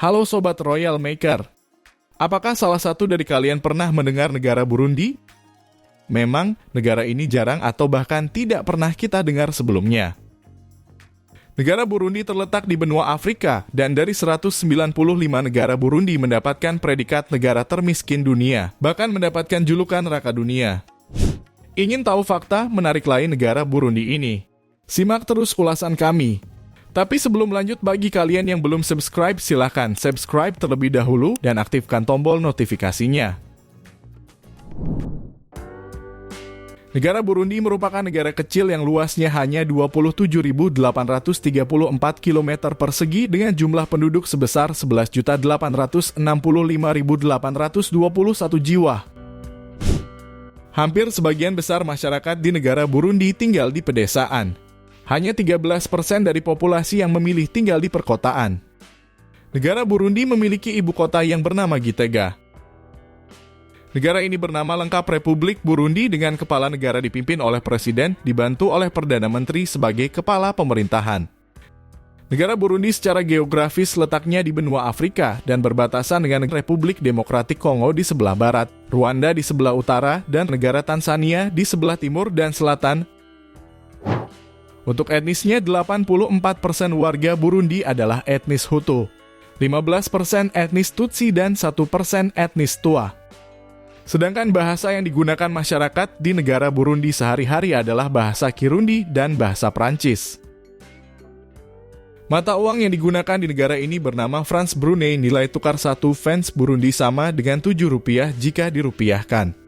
Halo Sobat Royal Maker. Apakah salah satu dari kalian pernah mendengar negara Burundi? Memang, negara ini jarang atau bahkan tidak pernah kita dengar sebelumnya. Negara Burundi terletak di benua Afrika, dan dari 195 negara Burundi mendapatkan predikat negara termiskin dunia, bahkan mendapatkan julukan Raka Dunia. Ingin tahu fakta menarik lain negara Burundi ini? Simak terus ulasan kami. Tapi sebelum lanjut, bagi kalian yang belum subscribe, silahkan subscribe terlebih dahulu dan aktifkan tombol notifikasinya. Negara Burundi merupakan negara kecil yang luasnya hanya 27.834 km persegi dengan jumlah penduduk sebesar 11.865.821 jiwa. Hampir sebagian besar masyarakat di negara Burundi tinggal di pedesaan. Hanya 13% dari populasi yang memilih tinggal di perkotaan. Negara Burundi memiliki ibu kota yang bernama Gitega. Negara ini bernama lengkap Republik Burundi dengan kepala negara dipimpin oleh presiden dibantu oleh Perdana Menteri sebagai kepala pemerintahan. Negara Burundi secara geografis letaknya di benua Afrika dan berbatasan dengan Republik Demokratik Kongo di sebelah barat, Rwanda di sebelah utara, dan negara Tanzania di sebelah timur dan selatan. Untuk etnisnya, 84% warga Burundi adalah etnis Hutu, 15% etnis Tutsi, dan 1% etnis Tua. Sedangkan bahasa yang digunakan masyarakat di negara Burundi sehari-hari adalah bahasa Kirundi dan bahasa Prancis. Mata uang yang digunakan di negara ini bernama franc Brunei, nilai tukar 1 franc Burundi sama dengan Rp7 jika dirupiahkan.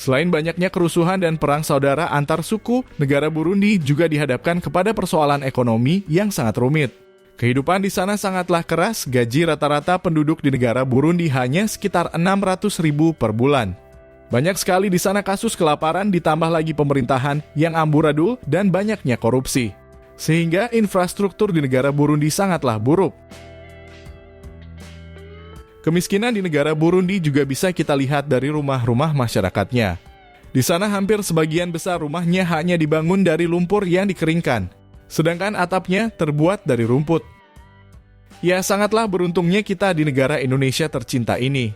Selain banyaknya kerusuhan dan perang saudara antar suku, negara Burundi juga dihadapkan kepada persoalan ekonomi yang sangat rumit. Kehidupan di sana sangatlah keras, gaji rata-rata penduduk di negara Burundi hanya sekitar 600.000 per bulan. Banyak sekali di sana kasus kelaparan ditambah lagi pemerintahan yang amburadul dan banyaknya korupsi. Sehingga infrastruktur di negara Burundi sangatlah buruk. Kemiskinan di negara Burundi juga bisa kita lihat dari rumah-rumah masyarakatnya. Di sana hampir sebagian besar rumahnya hanya dibangun dari lumpur yang dikeringkan, sedangkan atapnya terbuat dari rumput. Ya, sangatlah beruntungnya kita di negara Indonesia tercinta ini.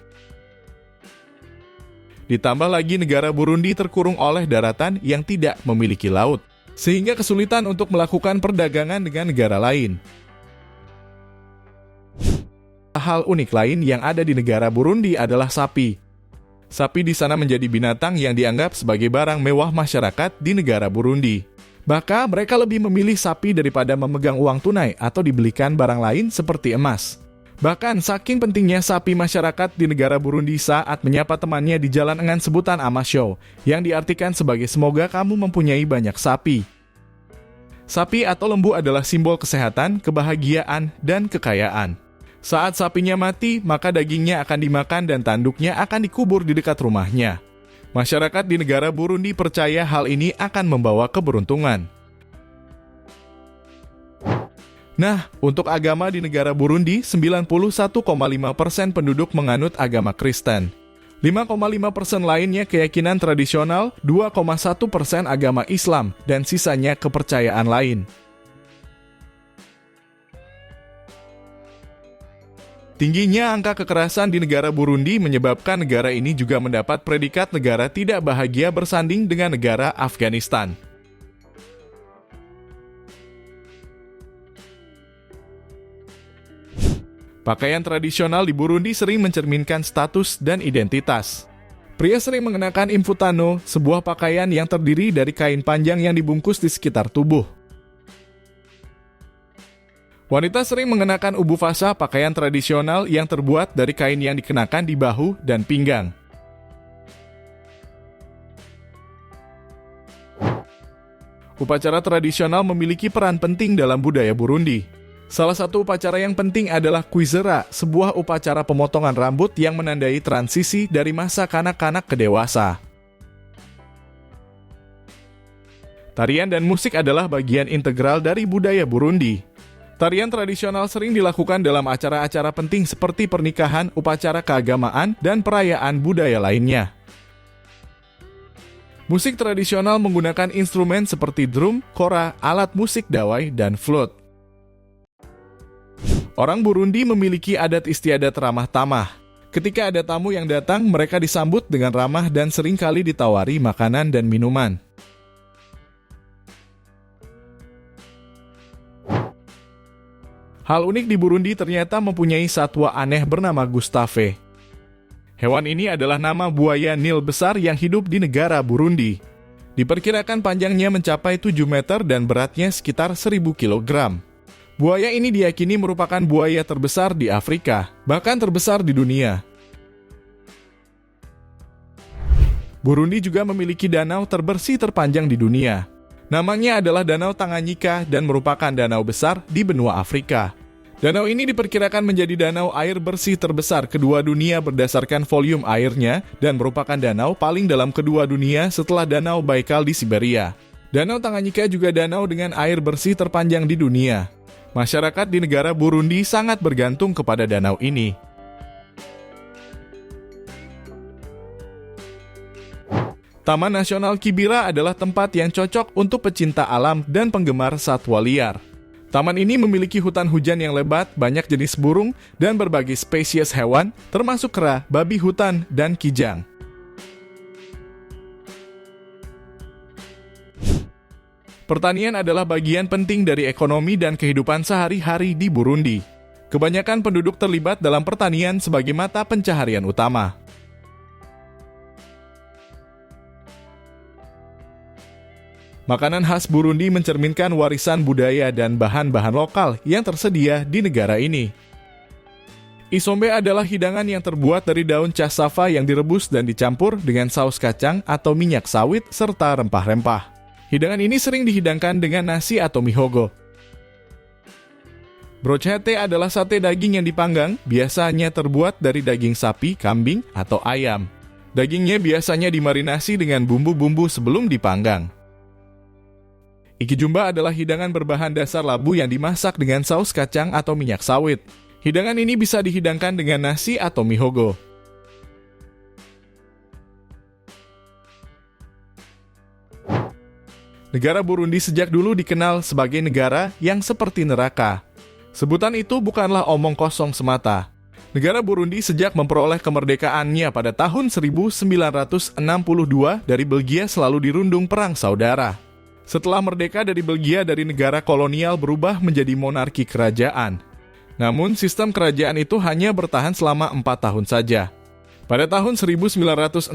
Ditambah lagi negara Burundi terkurung oleh daratan yang tidak memiliki laut, sehingga kesulitan untuk melakukan perdagangan dengan negara lain. Hal unik lain yang ada di negara Burundi adalah sapi. Sapi di sana menjadi binatang yang dianggap sebagai barang mewah masyarakat di negara Burundi. Bahkan mereka lebih memilih sapi daripada memegang uang tunai atau dibelikan barang lain seperti emas. Bahkan saking pentingnya sapi masyarakat di negara Burundi saat menyapa temannya di jalan dengan sebutan Amasho, yang diartikan sebagai semoga kamu mempunyai banyak sapi. Sapi atau lembu adalah simbol kesehatan, kebahagiaan, dan kekayaan. Saat sapinya mati, maka dagingnya akan dimakan dan tanduknya akan dikubur di dekat rumahnya. Masyarakat di negara Burundi percaya hal ini akan membawa keberuntungan. Nah, untuk agama di negara Burundi, 91,5% penduduk menganut agama Kristen. 5,5% lainnya keyakinan tradisional, 2,1% agama Islam, dan sisanya kepercayaan lain. Tingginya angka kekerasan di negara Burundi menyebabkan negara ini juga mendapat predikat negara tidak bahagia bersanding dengan negara Afghanistan. Pakaian tradisional di Burundi sering mencerminkan status dan identitas. Pria sering mengenakan infutano, sebuah pakaian yang terdiri dari kain panjang yang dibungkus di sekitar tubuh. Wanita sering mengenakan ubu fasa, pakaian tradisional yang terbuat dari kain yang dikenakan di bahu dan pinggang. Upacara tradisional memiliki peran penting dalam budaya Burundi. Salah satu upacara yang penting adalah Kuizera, sebuah upacara pemotongan rambut yang menandai transisi dari masa kanak-kanak ke dewasa. Tarian dan musik adalah bagian integral dari budaya Burundi. Tarian tradisional sering dilakukan dalam acara-acara penting seperti pernikahan, upacara keagamaan, dan perayaan budaya lainnya. Musik tradisional menggunakan instrumen seperti drum, kora, alat musik dawai, dan flute. Orang Burundi memiliki adat istiadat ramah tamah. Ketika ada tamu yang datang, mereka disambut dengan ramah dan seringkali ditawari makanan dan minuman. Hal unik di Burundi ternyata mempunyai satwa aneh bernama Gustave. Hewan ini adalah nama buaya Nil besar yang hidup di negara Burundi. Diperkirakan panjangnya mencapai 7 meter dan beratnya sekitar 1000 kg. Buaya ini diyakini merupakan buaya terbesar di Afrika, bahkan terbesar di dunia. Burundi juga memiliki danau terbersih terpanjang di dunia. Namanya adalah Danau Tanganyika dan merupakan danau besar di benua Afrika. Danau ini diperkirakan menjadi danau air bersih terbesar kedua dunia berdasarkan volume airnya dan merupakan danau paling dalam kedua dunia setelah Danau Baikal di Siberia. Danau Tanganyika juga danau dengan air bersih terpanjang di dunia. Masyarakat di negara Burundi sangat bergantung kepada danau ini. Taman Nasional Kibira adalah tempat yang cocok untuk pecinta alam dan penggemar satwa liar. Taman ini memiliki hutan hujan yang lebat, banyak jenis burung, dan berbagai spesies hewan, termasuk kera, babi hutan, dan kijang. Pertanian adalah bagian penting dari ekonomi dan kehidupan sehari-hari di Burundi. Kebanyakan penduduk terlibat dalam pertanian sebagai mata pencaharian utama. Makanan khas Burundi mencerminkan warisan budaya dan bahan-bahan lokal yang tersedia di negara ini. Isombe adalah hidangan yang terbuat dari daun cassava yang direbus dan dicampur dengan saus kacang atau minyak sawit serta rempah-rempah. Hidangan ini sering dihidangkan dengan nasi atau mihogo. Brochete adalah sate daging yang dipanggang, biasanya terbuat dari daging sapi, kambing, atau ayam. Dagingnya biasanya dimarinasi dengan bumbu-bumbu sebelum dipanggang. Ikijumba adalah hidangan berbahan dasar labu yang dimasak dengan saus kacang atau minyak sawit. Hidangan ini bisa dihidangkan dengan nasi atau mihogo. Negara Burundi sejak dulu dikenal sebagai negara yang seperti neraka. Sebutan itu bukanlah omong kosong semata. Negara Burundi sejak memperoleh kemerdekaannya pada tahun 1962 dari Belgia selalu dirundung perang saudara. Setelah merdeka dari Belgia dari negara kolonial berubah menjadi monarki kerajaan. Namun sistem kerajaan itu hanya bertahan selama 4 tahun saja. Pada tahun 1966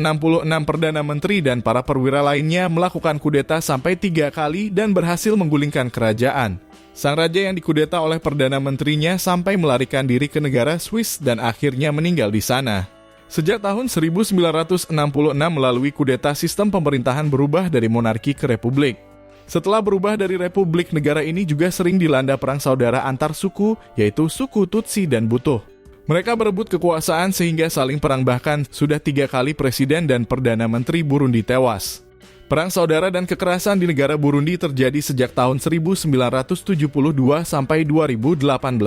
Perdana Menteri dan para perwira lainnya melakukan kudeta sampai 3 kali dan berhasil menggulingkan kerajaan. Sang raja yang dikudeta oleh Perdana Menterinya sampai melarikan diri ke negara Swiss dan akhirnya meninggal di sana. Sejak tahun 1966 melalui kudeta sistem pemerintahan berubah dari monarki ke republik. Setelah berubah dari republik, negara ini juga sering dilanda perang saudara antar suku, yaitu suku Tutsi dan Butuh. Mereka berebut kekuasaan sehingga saling perang, bahkan sudah 3 kali presiden dan perdana menteri Burundi tewas. Perang saudara dan kekerasan di negara Burundi terjadi sejak tahun 1972 sampai 2018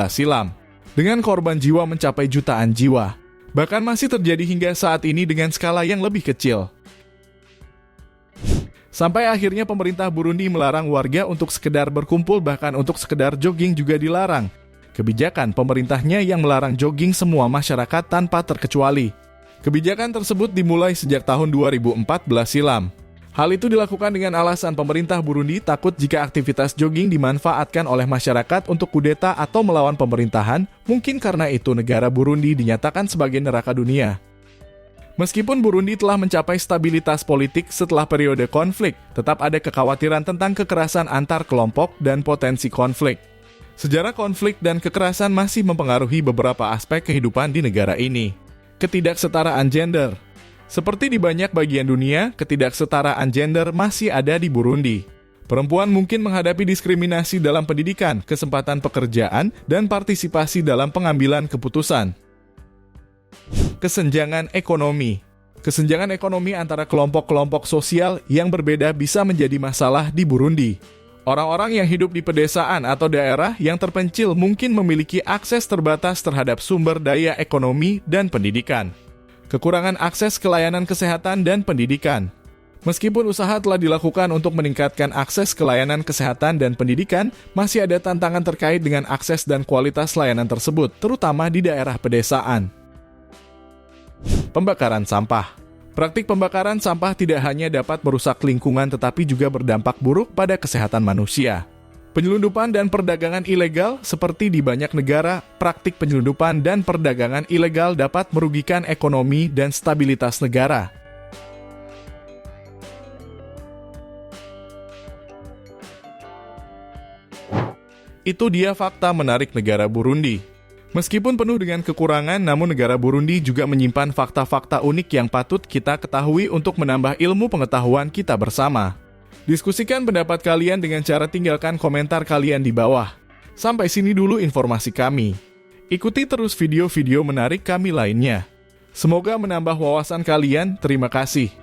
silam, dengan korban jiwa mencapai jutaan jiwa. Bahkan masih terjadi hingga saat ini dengan skala yang lebih kecil. Sampai akhirnya pemerintah Burundi melarang warga untuk sekedar berkumpul, bahkan untuk sekedar jogging juga dilarang. Kebijakan pemerintahnya yang melarang jogging semua masyarakat tanpa terkecuali. Kebijakan tersebut dimulai sejak tahun 2014 silam. Hal itu dilakukan dengan alasan pemerintah Burundi takut jika aktivitas jogging dimanfaatkan oleh masyarakat untuk kudeta atau melawan pemerintahan, mungkin karena itu negara Burundi dinyatakan sebagai neraka dunia. Meskipun Burundi telah mencapai stabilitas politik setelah periode konflik, tetap ada kekhawatiran tentang kekerasan antar kelompok dan potensi konflik. Sejarah konflik dan kekerasan masih mempengaruhi beberapa aspek kehidupan di negara ini. Ketidaksetaraan gender. Seperti di banyak bagian dunia, ketidaksetaraan gender masih ada di Burundi. Perempuan mungkin menghadapi diskriminasi dalam pendidikan, kesempatan pekerjaan, dan partisipasi dalam pengambilan keputusan. Kesenjangan ekonomi. Kesenjangan ekonomi antara kelompok-kelompok sosial yang berbeda bisa menjadi masalah di Burundi. Orang-orang yang hidup di pedesaan atau daerah yang terpencil mungkin memiliki akses terbatas terhadap sumber daya ekonomi dan pendidikan. Kekurangan akses ke layanan kesehatan dan pendidikan. Meskipun usaha telah dilakukan untuk meningkatkan akses ke layanan kesehatan dan pendidikan, masih ada tantangan terkait dengan akses dan kualitas layanan tersebut, terutama di daerah pedesaan. Pembakaran sampah. Praktik pembakaran sampah tidak hanya dapat merusak lingkungan tetapi juga berdampak buruk pada kesehatan manusia. Penyelundupan dan perdagangan ilegal, seperti di banyak negara, praktik penyelundupan dan perdagangan ilegal dapat merugikan ekonomi dan stabilitas negara. Itu dia fakta menarik negara Burundi. Meskipun penuh dengan kekurangan, namun negara Burundi juga menyimpan fakta-fakta unik yang patut kita ketahui untuk menambah ilmu pengetahuan kita bersama. Diskusikan pendapat kalian dengan cara tinggalkan komentar kalian di bawah. Sampai sini dulu informasi kami. Ikuti terus video-video menarik kami lainnya. Semoga menambah wawasan kalian. Terima kasih.